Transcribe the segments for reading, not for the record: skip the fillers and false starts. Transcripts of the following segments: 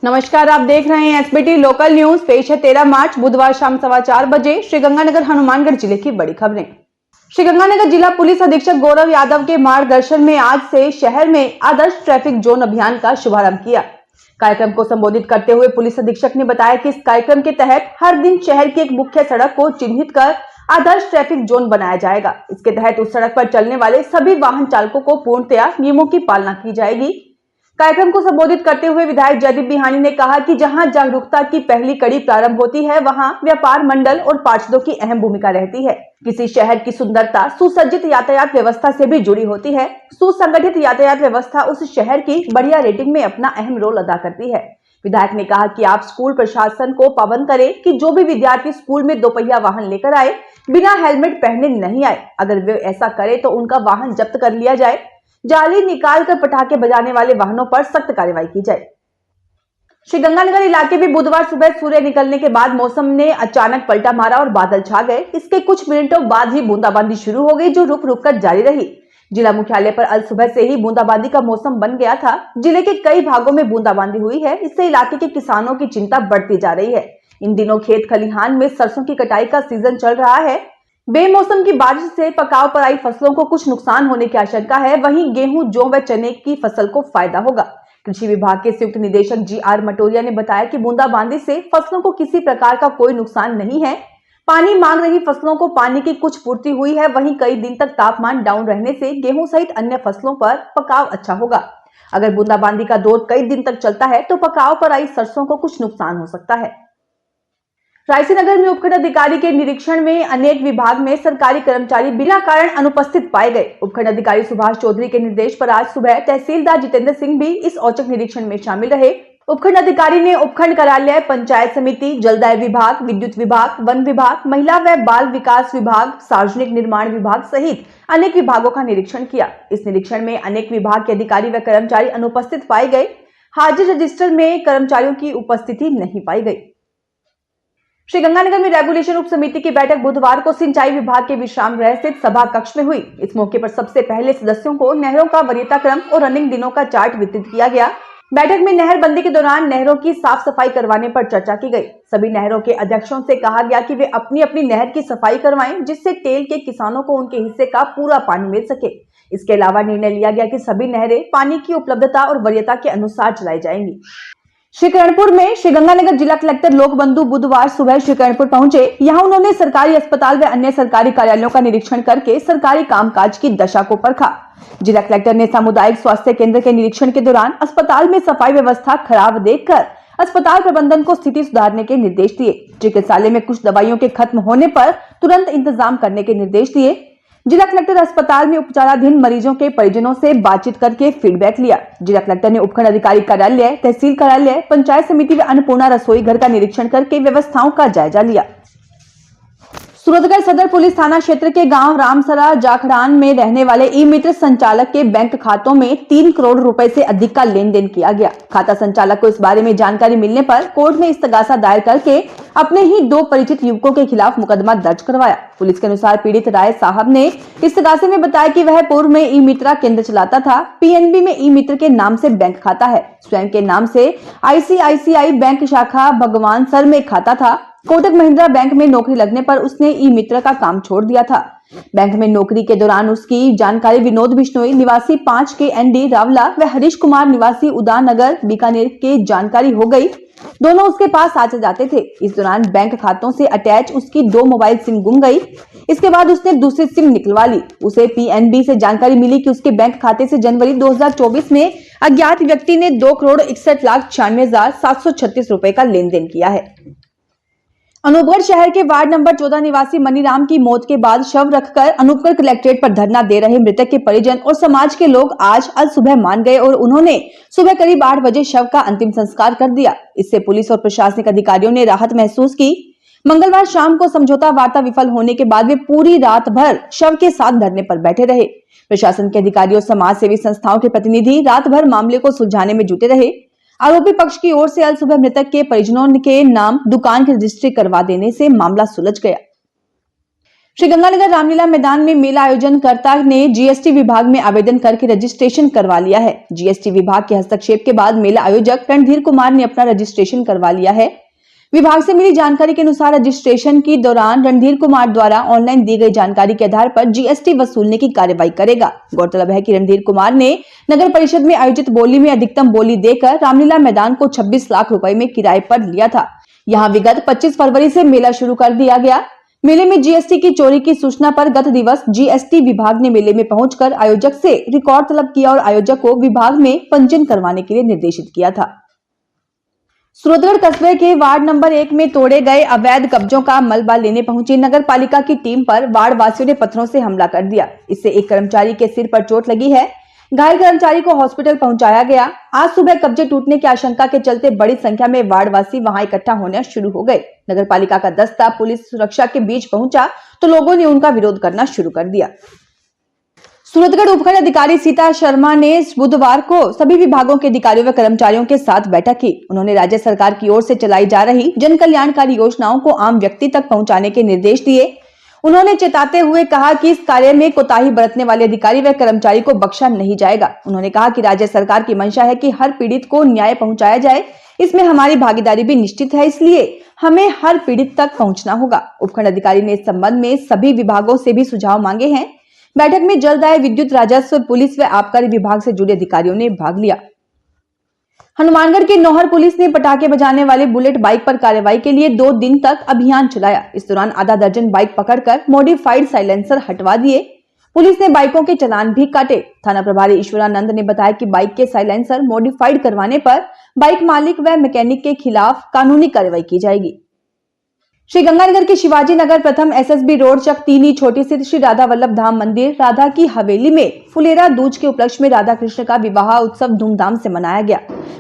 नमस्कार, आप देख रहे हैं एसबीटी लोकल न्यूज। पेश है 13 मार्च बुधवार शाम 4:15 बजे श्रीगंगानगर हनुमानगढ़ जिले की बड़ी खबरें। श्रीगंगानगर जिला पुलिस अधीक्षक गौरव यादव के मार्गदर्शन में आज से शहर में आदर्श ट्रैफिक जोन अभियान का शुभारंभ किया। कार्यक्रम को संबोधित करते हुए पुलिस अधीक्षक ने बताया कि इस कार्यक्रम के तहत हर दिन शहर की एक मुख्य सड़क को चिन्हित कर आदर्श ट्रैफिक जोन बनाया जाएगा। इसके तहत उस सड़क पर चलने वाले सभी वाहन चालकों को पूर्णतया नियमों की पालना की जाएगी। कार्यक्रम को संबोधित करते हुए विधायक जयदीप बिहानी ने कहा कि जहां जागरूकता की पहली कड़ी प्रारंभ होती है, वहां व्यापार मंडल और पार्षदों की अहम भूमिका रहती है। किसी शहर की सुंदरता सुसज्जित यातायात व्यवस्था से भी जुड़ी होती है। सुसंगठित यातायात व्यवस्था उस शहर की बढ़िया रेटिंग में अपना अहम रोल अदा करती है। विधायक ने कहा कि आप स्कूल प्रशासन को पाबंद करें कि जो भी विद्यार्थी स्कूल में दोपहिया वाहन लेकर आए बिना हेलमेट पहने नहीं आए। अगर वे ऐसा करे तो उनका वाहन जब्त कर लिया जाए। जाली निकालकर पटाखे बजाने वाले वाहनों पर सख्त कार्रवाई की जाए। श्रीगंगानगर इलाके में बुधवार सुबह सूर्य निकलने के बाद मौसम ने अचानक पलटा मारा और बादल छा गए। इसके कुछ मिनटों बाद ही बूंदाबांदी शुरू हो गई, जो रुक रुक कर जारी रही। जिला मुख्यालय पर अल सुबह से ही बूंदाबांदी का मौसम बन गया था। जिले के कई भागों में बूंदाबांदी हुई है। इससे इलाके के किसानों की चिंता बढ़ती जा रही है। इन दिनों खेत खलिहान में सरसों की कटाई का सीजन चल रहा है। बेमौसम की बारिश से पकाव पर आई फसलों को कुछ नुकसान होने की आशंका है। वहीं गेहूं, जौ व चने की फसल को फायदा होगा। कृषि विभाग के संयुक्त निदेशक जी.आर. मटोरिया ने बताया कि बूंदाबांदी से फसलों को किसी प्रकार का कोई नुकसान नहीं है। पानी मांग रही फसलों को पानी की कुछ पूर्ति हुई है। वहीं कई दिन तक तापमान डाउन रहने से गेहूं सहित अन्य फसलों पर पकाव अच्छा होगा। अगर बूंदाबांदी का दौर कई दिन तक चलता है तो पकाव पर आई सरसों को कुछ नुकसान हो सकता है। रायसीनगर में उपखंड अधिकारी के निरीक्षण में अनेक विभाग में सरकारी कर्मचारी बिना कारण अनुपस्थित पाए गए। उपखंड अधिकारी सुभाष चौधरी के निर्देश पर आज सुबह तहसीलदार जितेंद्र सिंह भी इस औचक निरीक्षण में शामिल रहे। उपखंड अधिकारी ने उपखंड कार्यालय, पंचायत समिति, जलदाय विभाग, विद्युत विभाग, वन विभाग, महिला व बाल विकास विभाग, सार्वजनिक निर्माण विभाग सहित अनेक विभागों का निरीक्षण किया। इस निरीक्षण में अनेक विभाग के अधिकारी व कर्मचारी अनुपस्थित पाए गए। हाजिर रजिस्टर में कर्मचारियों की उपस्थिति नहीं पाई गई। श्रीगंगानगर में रेगुलेशन उप समिति की बैठक बुधवार को सिंचाई विभाग के विश्राम गृह स्थित सभा कक्ष में हुई। इस मौके पर सबसे पहले सदस्यों को नहरों का वरीयता क्रम और रनिंग दिनों का चार्ट वितरित किया गया। बैठक में नहरबंदी के दौरान नहरों की साफ सफाई करवाने पर चर्चा की गई। सभी नहरों के अध्यक्षों से कहा गया कि वे अपनी अपनी नहर की सफाई करवाएं, जिससे टेल के किसानों को उनके हिस्से का पूरा पानी मिल सके। इसके अलावा निर्णय लिया गया कि सभी नहरें पानी की उपलब्धता और वरीयता के अनुसार चलाई जाएंगी। श्रीकरणपुर में श्रीगंगानगर जिला कलेक्टर लोकबंधु बुधवार सुबह श्रीकरणपुर पहुंचे। यहां उन्होंने सरकारी अस्पताल व अन्य सरकारी कार्यालयों का निरीक्षण करके सरकारी कामकाज की दशा को परखा। जिला कलेक्टर ने सामुदायिक स्वास्थ्य केंद्र के निरीक्षण के दौरान अस्पताल में सफाई व्यवस्था खराब देखकर अस्पताल प्रबंधन को स्थिति सुधारने के निर्देश दिए। चिकित्सालय में कुछ दवाइयों के खत्म होने पर तुरंत इंतजाम करने के निर्देश दिए। जिला कलेक्टर अस्पताल में उपचाराधीन मरीजों के परिजनों से बातचीत करके फीडबैक लिया। जिला कलेक्टर ने उपखंड अधिकारी कार्यालय, तहसील कार्यालय, पंचायत समिति व अन्नपूर्णा रसोई घर का निरीक्षण करके व्यवस्थाओं का जायजा लिया। सूरतगढ़ सदर पुलिस थाना क्षेत्र के गांव रामसरा जाखड़ान में रहने वाले ई मित्र संचालक के बैंक खातों में 3 करोड़ रुपए से अधिक का लेन देन किया गया। खाता संचालक को इस बारे में जानकारी मिलने पर कोर्ट में इस्तगासा दायर करके अपने ही 2 परिचित युवकों के खिलाफ मुकदमा दर्ज करवाया। पुलिस के अनुसार पीड़ित राय साहब ने इस्तगासे में बताया कि वह पूर्व में ई मित्रा केंद्र चलाता था। पीएनबी में ई मित्र के नाम से बैंक खाता है। स्वयं के नाम से आईसीआईसीआई बैंक शाखा भगवान सर में खाता था। कोटक महिंद्रा बैंक में नौकरी लगने पर उसने ई मित्र का काम छोड़ दिया था। बैंक में नौकरी के दौरान उसकी जानकारी विनोद बिश्नोई निवासी 5 के एनडी रावला व हरीश कुमार निवासी उदान नगर बीकानेर के जानकारी हो गई। दोनों उसके पास आते जाते थे। इस दौरान बैंक खातों से अटैच उसकी 2 मोबाइल सिम गुम गई। इसके बाद उसने दूसरी सिम निकलवा ली। उसे पीएनबी से जानकारी मिली कि उसके बैंक खाते से जनवरी 2024 में अज्ञात व्यक्ति ने 2,61,96,736 रुपए का लेन देन किया है। अनूपगढ़ शहर के वार्ड नंबर 14 निवासी मनीराम की मौत के बाद शव रखकर अनूपगढ़ कलेक्ट्रेट पर धरना दे रहे मृतक के परिजन और समाज के लोग आज सुबह मान गए और उन्होंने सुबह करीब 8 बजे शव का अंतिम संस्कार कर दिया। इससे पुलिस और प्रशासनिक अधिकारियों ने राहत महसूस की। मंगलवार शाम को समझौता वार्ता विफल होने के बाद वे पूरी रात भर शव के साथ धरने पर बैठे रहे। प्रशासन के अधिकारी और समाज सेवी संस्थाओं के प्रतिनिधि रात भर मामले को सुलझाने में जुटे रहे। आरोपी पक्ष की ओर से सुबह मृतक के परिजनों के नाम दुकान की रजिस्ट्री करवा देने से मामला सुलझ गया। श्रीगंगानगर रामलीला मैदान में मेला आयोजनकर्ता ने जीएसटी विभाग में आवेदन करके रजिस्ट्रेशन करवा लिया है। जीएसटी विभाग के हस्तक्षेप के बाद मेला आयोजक रणधीर कुमार ने अपना रजिस्ट्रेशन करवा लिया है। विभाग से मिली जानकारी के अनुसार रजिस्ट्रेशन के दौरान रणधीर कुमार द्वारा ऑनलाइन दी गई जानकारी के आधार पर जीएसटी वसूलने की कार्रवाई करेगा। गौरतलब है कि रणधीर कुमार ने नगर परिषद में आयोजित बोली में अधिकतम बोली देकर रामलीला मैदान को 26 लाख रुपए में किराए पर लिया था। यहाँ विगत 25 फरवरी से मेला शुरू कर दिया गया। मेले में जीएसटी की चोरी की सूचना पर गत दिवस जीएसटी विभाग ने मेले में पहुंचकर आयोजक से रिकॉर्ड तलब किया और आयोजक को विभाग में पंजीयन करवाने के लिए निर्देशित किया था। सूरतगढ़ कस्बे के वार्ड नंबर 1 में तोड़े गए अवैध कब्जों का मलबा लेने पहुंची नगर पालिका की टीम पर वार्ड वासियों ने पत्थरों से हमला कर दिया। इससे एक कर्मचारी के सिर पर चोट लगी है। घायल कर्मचारी को हॉस्पिटल पहुंचाया गया। आज सुबह कब्जे टूटने की आशंका के चलते बड़ी संख्या में वार्डवासी वहां इकट्ठा होना शुरू हो गए। नगर पालिका का दस्ता पुलिस सुरक्षा के बीच पहुंचा तो लोगों ने उनका विरोध करना शुरू कर दिया। सूरतगढ़ उपखंड अधिकारी सीता शर्मा ने बुधवार को सभी विभागों के अधिकारियों व कर्मचारियों के साथ बैठक की। उन्होंने राज्य सरकार की ओर से चलाई जा रही जन कल्याणकारी योजनाओं को आम व्यक्ति तक पहुंचाने के निर्देश दिए। उन्होंने चेताते हुए कहा कि इस कार्य में कोताही बरतने वाले अधिकारी व कर्मचारी को बख्शा नहीं जाएगा। उन्होंने कहा कि राज्य सरकार की मंशा है कि हर पीड़ित को न्याय पहुंचाया जाए। इसमें हमारी भागीदारी भी निश्चित है, इसलिए हमें हर पीड़ित तक पहुंचना होगा। उपखंड अधिकारी ने इस संबंध में सभी विभागों से भी सुझाव मांगे हैं। बैठक में जलदाय, विद्युत, राजस्व, पुलिस व आबकारी विभाग से जुड़े अधिकारियों ने भाग लिया। हनुमानगढ़ की नौहर पुलिस ने पटाखे बजाने वाले बुलेट बाइक पर कार्रवाई के लिए 2 दिन तक अभियान चलाया। इस दौरान आधा दर्जन बाइक पकड़कर मॉडिफाइड साइलेंसर हटवा दिए। पुलिस ने बाइकों के चालान भी काटे। थाना प्रभारी ईश्वरानंद ने बताया कि बाइक के साइलेंसर मॉडिफाइड करवाने पर बाइक मालिक व मैकेनिक के खिलाफ कानूनी कार्रवाई की जाएगी। श्रीगंगानगर के शिवाजी नगर प्रथम एसएसबी रोड चक 3 छोटी स्थित श्री राधा वल्लभ धाम मंदिर राधा की हवेली में फुलेरा दूज के उपलक्ष्य में राधा कृष्ण का विवाह उत्सव धूमधाम से मनाया गया।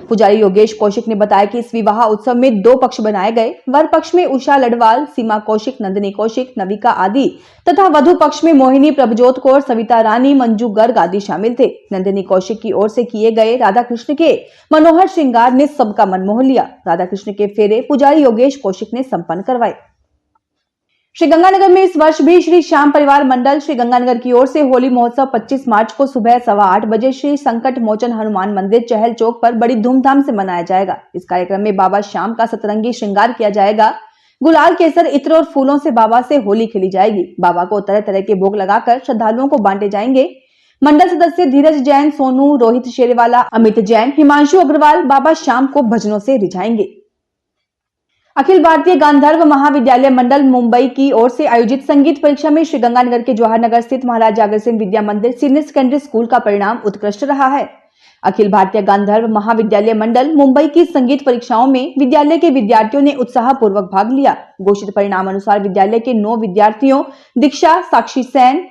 पुजारी योगेश कौशिक ने बताया कि इस विवाह उत्सव में 2 पक्ष बनाए गए। वर पक्ष में उषा लडवाल, सीमा कौशिक, नंदिनी कौशिक, नविका आदि तथा वधु पक्ष में मोहिनी, प्रभजोत कौर, सविता रानी, मंजू गर्ग आदि शामिल थे। नंदिनी कौशिक की ओर से किए गए राधा कृष्ण के मनोहर श्रृंगार ने सबका मन मोह लिया। राधा कृष्ण के फेरे पुजारी योगेश कौशिक ने संपन्न करवाए। श्रीगंगानगर में इस वर्ष भी श्री श्याम परिवार मंडल श्रीगंगानगर की ओर से होली महोत्सव 25 मार्च को सुबह 8:15 बजे श्री संकट मोचन हनुमान मंदिर चहल चौक पर बड़ी धूमधाम से मनाया जाएगा। इस कार्यक्रम में बाबा श्याम का सतरंगी श्रृंगार किया जाएगा। गुलाल, केसर, इत्र और फूलों से बाबा से होली खेली जाएगी। बाबा को तरह तरह के भोग लगाकर श्रद्धालुओं को बांटे जाएंगे। मंडल सदस्य धीरज जैन, सोनू, रोहित शेरेवाला, अमित जैन, हिमांशु अग्रवाल बाबा श्याम को भजनों से रिझाएंगे। अखिल भारतीय गांधर्व महाविद्यालय मंडल मुंबई की ओर से आयोजित संगीत परीक्षा में श्रीगंगानगर के जवाहर नगर स्थित महाराजा अग्रसेन विद्या मंदिर सीनियर सेकेंडरी स्कूल का परिणाम उत्कृष्ट रहा है। अखिल भारतीय गांधर्व महाविद्यालय मंडल मुंबई की संगीत परीक्षाओं में विद्यालय के विद्यार्थियों ने उत्साहपूर्वक भाग लिया। घोषित परिणाम अनुसार विद्यालय के 9 विद्यार्थियों दीक्षा, साक्षी सेन,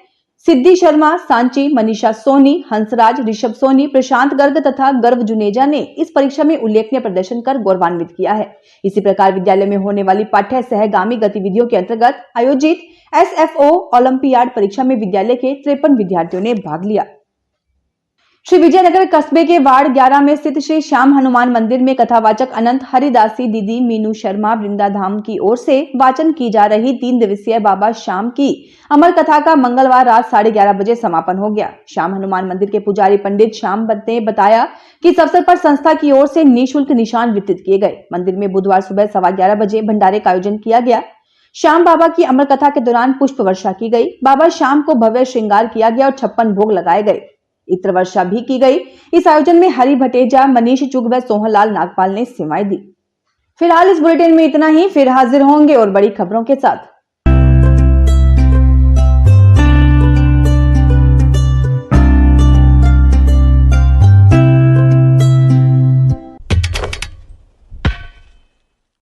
सिद्धि शर्मा, सांची, मनीषा सोनी, हंसराज, ऋषभ सोनी, प्रशांत गर्ग तथा गर्व जुनेजा ने इस परीक्षा में उल्लेखनीय प्रदर्शन कर गौरवान्वित किया है। इसी प्रकार विद्यालय में होने वाली पाठ्य सहगामी गतिविधियों के अंतर्गत आयोजित एसएफओ ओलंपियाड परीक्षा में विद्यालय के 53 विद्यार्थियों ने भाग लिया। श्री विजयनगर कस्बे के वार्ड 11 में स्थित श्री श्याम हनुमान मंदिर में कथावाचक अनंत हरिदासी दीदी मीनू शर्मा वृंदाधाम की ओर से वाचन की जा रही 3 दिवसीय बाबा श्याम की अमर कथा का मंगलवार रात 11:30 बजे समापन हो गया। श्याम हनुमान मंदिर के पुजारी पंडित श्याम ने बताया कि इस अवसर पर संस्था की ओर से निःशुल्क निशान वितरित किए गए। मंदिर में बुधवार सुबह 11:15 बजे भंडारे का आयोजन किया गया। श्याम बाबा की अमर कथा के दौरान पुष्प वर्षा की गई। बाबा श्याम को भव्य श्रृंगार किया गया और 56 भोग लगाए गए। इत्र वर्षा भी की गई। इस आयोजन में हरि भटेजा, मनीष चुग व सोहनलाल नागपाल ने सेवाएं दी। फिलहाल इस बुलेटिन में इतना ही। फिर हाजिर होंगे और बड़ी खबरों के साथ।